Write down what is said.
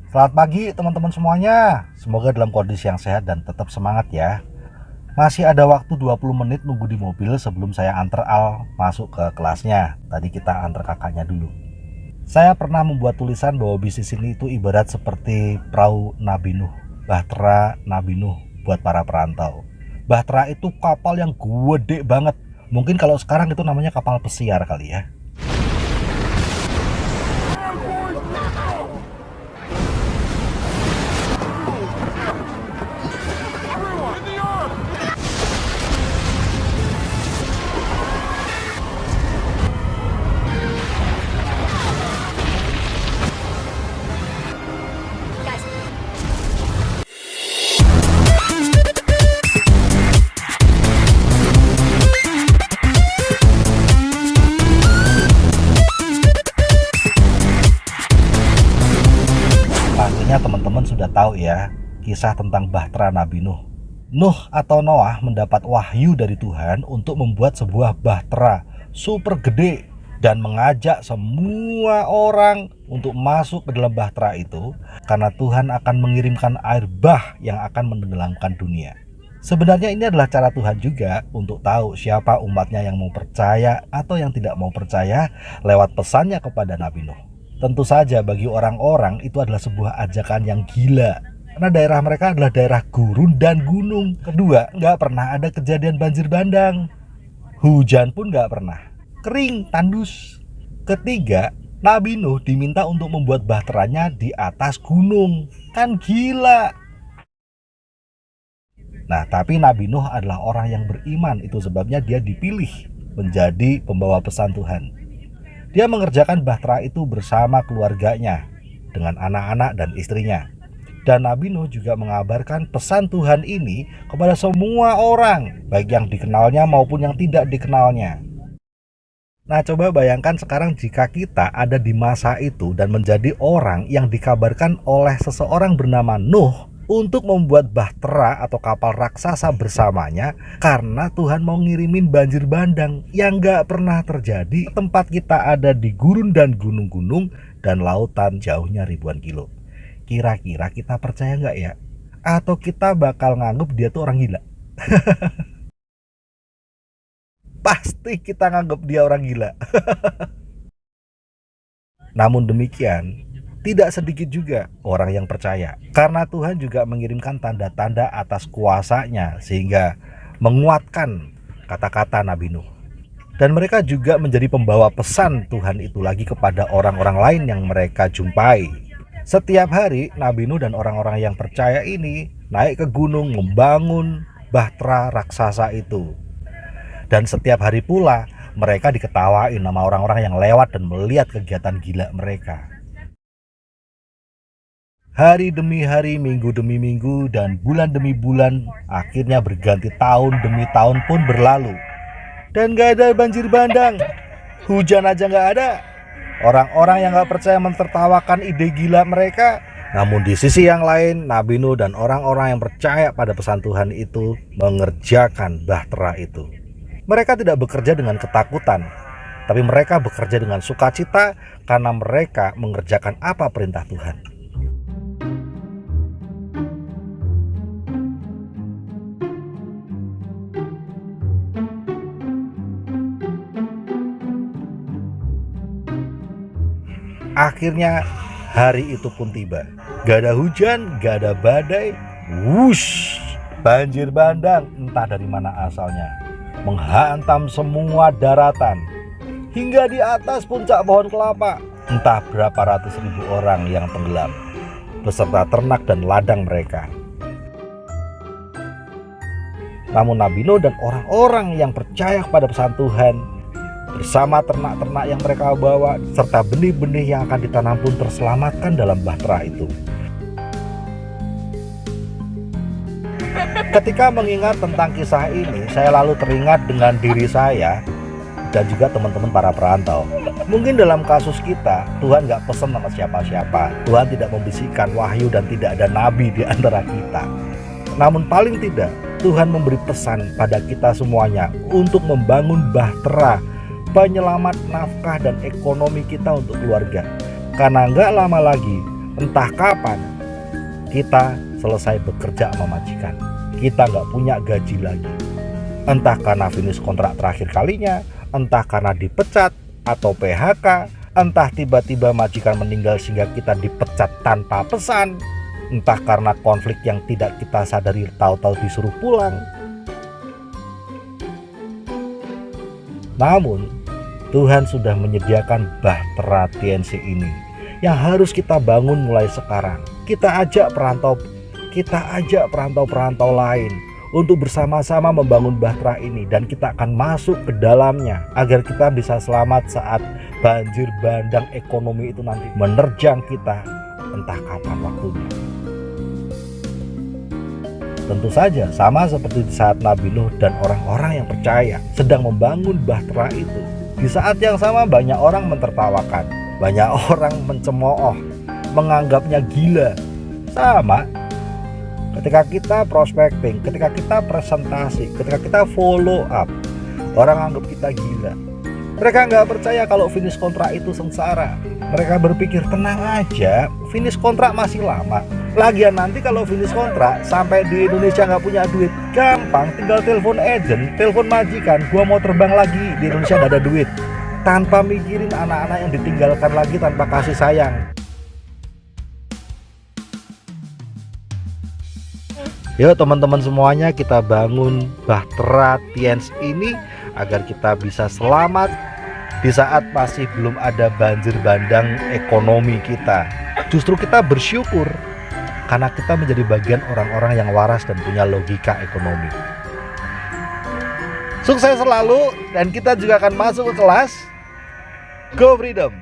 Selamat pagi teman-teman semuanya. Semoga dalam kondisi yang sehat dan tetap semangat ya. Masih ada waktu 20 menit nunggu di mobil sebelum saya antar Al masuk ke kelasnya. Tadi kita antar kakaknya dulu. Saya pernah membuat tulisan bahwa bisnis ini itu ibarat seperti perahu Nabi Nuh, Bahtera Nabi Nuh buat para perantau. Bahtera itu kapal yang gede banget. Mungkin kalau sekarang itu namanya kapal pesiar kali ya. Pastinya teman-teman sudah tahu ya kisah tentang Bahtera Nabi Nuh. Nuh atau Noah mendapat wahyu dari Tuhan untuk membuat sebuah bahtera super gede dan mengajak semua orang untuk masuk ke dalam bahtera itu karena Tuhan akan mengirimkan air bah yang akan menenggelamkan dunia. Sebenarnya ini adalah cara Tuhan juga untuk tahu siapa umatnya yang mau percaya atau yang tidak mau percaya lewat pesannya kepada Nabi Nuh. Tentu saja bagi orang-orang itu adalah sebuah ajakan yang gila karena daerah mereka adalah daerah gurun dan gunung. Kedua, nggak pernah ada kejadian banjir bandang. Hujan pun nggak pernah. Kering, tandus. Ketiga, Nabi Nuh diminta untuk membuat bahteranya di atas gunung. Kan gila. Nah, tapi Nabi Nuh adalah orang yang beriman. Itu sebabnya dia dipilih menjadi pembawa pesan Tuhan. Dia mengerjakan bahtera itu bersama keluarganya, dengan anak-anak dan istrinya. Dan Nabi Nuh juga mengabarkan pesan Tuhan ini kepada semua orang, baik yang dikenalnya maupun yang tidak dikenalnya. Nah, coba bayangkan sekarang jika kita ada di masa itu dan menjadi orang yang dikabarkan oleh seseorang bernama Nuh untuk membuat bahtera atau kapal raksasa bersamanya karena Tuhan mau ngirimin banjir bandang yang gak pernah terjadi. Tempat kita ada di gurun dan gunung-gunung dan lautan jauhnya ribuan kilo. Kira-kira kita percaya gak ya? Atau kita bakal nganggep dia tuh orang gila? Pasti kita nganggep dia orang gila. Namun demikian, tidak sedikit juga orang yang percaya karena Tuhan juga mengirimkan tanda-tanda atas kuasanya sehingga menguatkan kata-kata Nabi Nuh. Dan mereka juga menjadi pembawa pesan Tuhan itu lagi kepada orang-orang lain yang mereka jumpai. Setiap hari Nabi Nuh dan orang-orang yang percaya ini naik ke gunung membangun bahtera raksasa itu. Dan setiap hari pula mereka diketawain sama orang-orang yang lewat dan melihat kegiatan gila mereka. Hari demi hari, minggu demi minggu, dan bulan demi bulan akhirnya berganti, tahun demi tahun pun berlalu. Dan gak ada banjir bandang, hujan aja gak ada. Orang-orang yang gak percaya mentertawakan ide gila mereka. Namun di sisi yang lain, Nabi Nuh dan orang-orang yang percaya pada pesan Tuhan itu mengerjakan bahtera itu. Mereka tidak bekerja dengan ketakutan, tapi mereka bekerja dengan sukacita karena mereka mengerjakan apa perintah Tuhan. Akhirnya hari itu pun tiba. Gak ada hujan, gak ada badai. Wush, banjir bandang entah dari mana asalnya menghantam semua daratan hingga di atas puncak pohon kelapa. Entah berapa ratus ribu orang yang tenggelam beserta ternak dan ladang mereka. Namun Nabi Nuh dan orang-orang yang percaya kepada pesan Tuhan bersama ternak-ternak yang mereka bawa serta benih-benih yang akan ditanam pun terselamatkan dalam bahtera itu. Ketika mengingat tentang kisah ini, saya lalu teringat dengan diri saya dan juga teman-teman para perantau. Mungkin dalam kasus kita, Tuhan gak pesan sama siapa-siapa. Tuhan tidak membisikkan wahyu dan tidak ada nabi di antara kita. Namun paling tidak, Tuhan memberi pesan pada kita semuanya untuk membangun bahtera, penyelamat nafkah dan ekonomi kita untuk keluarga. Karena gak lama lagi Entah kapan kita selesai bekerja sama majikan, kita nggak punya gaji lagi. Entah karena finish kontrak terakhir kalinya, entah karena dipecat atau PHK, entah tiba-tiba majikan meninggal sehingga kita dipecat tanpa pesan, entah karena konflik yang tidak kita sadari tahu-tahu disuruh pulang. Namun Tuhan sudah menyediakan bahtera TNC ini yang harus kita bangun mulai sekarang. Kita ajak perantau-perantau lain untuk bersama-sama membangun bahtera ini, dan kita akan masuk ke dalamnya agar kita bisa selamat saat banjir bandang ekonomi itu nanti menerjang kita entah kapan waktunya. Tentu saja sama seperti di saat Nabi Nuh dan orang-orang yang percaya sedang membangun bahtera itu. Di saat yang sama banyak orang mentertawakan, banyak orang mencemooh, menganggapnya gila. Sama ketika kita prospecting, ketika kita presentasi, ketika kita follow up, orang anggap kita gila. Mereka nggak percaya kalau finish kontrak itu sengsara. Mereka berpikir tenang aja, finish kontrak masih lama. Lagian nanti kalau finish kontrak sampai di Indonesia nggak punya duit, gampang, tinggal telepon agent, telepon majikan, gua mau terbang lagi, di Indonesia nggak ada duit. Tanpa mikirin anak-anak yang ditinggalkan lagi, tanpa kasih sayang. Yuk teman-teman semuanya, kita bangun bahtera TNC ini agar kita bisa selamat di saat masih belum ada banjir bandang ekonomi kita. Justru kita bersyukur karena kita menjadi bagian orang-orang yang waras dan punya logika ekonomi. Sukses selalu, dan kita juga akan masuk ke kelas Go Freedom.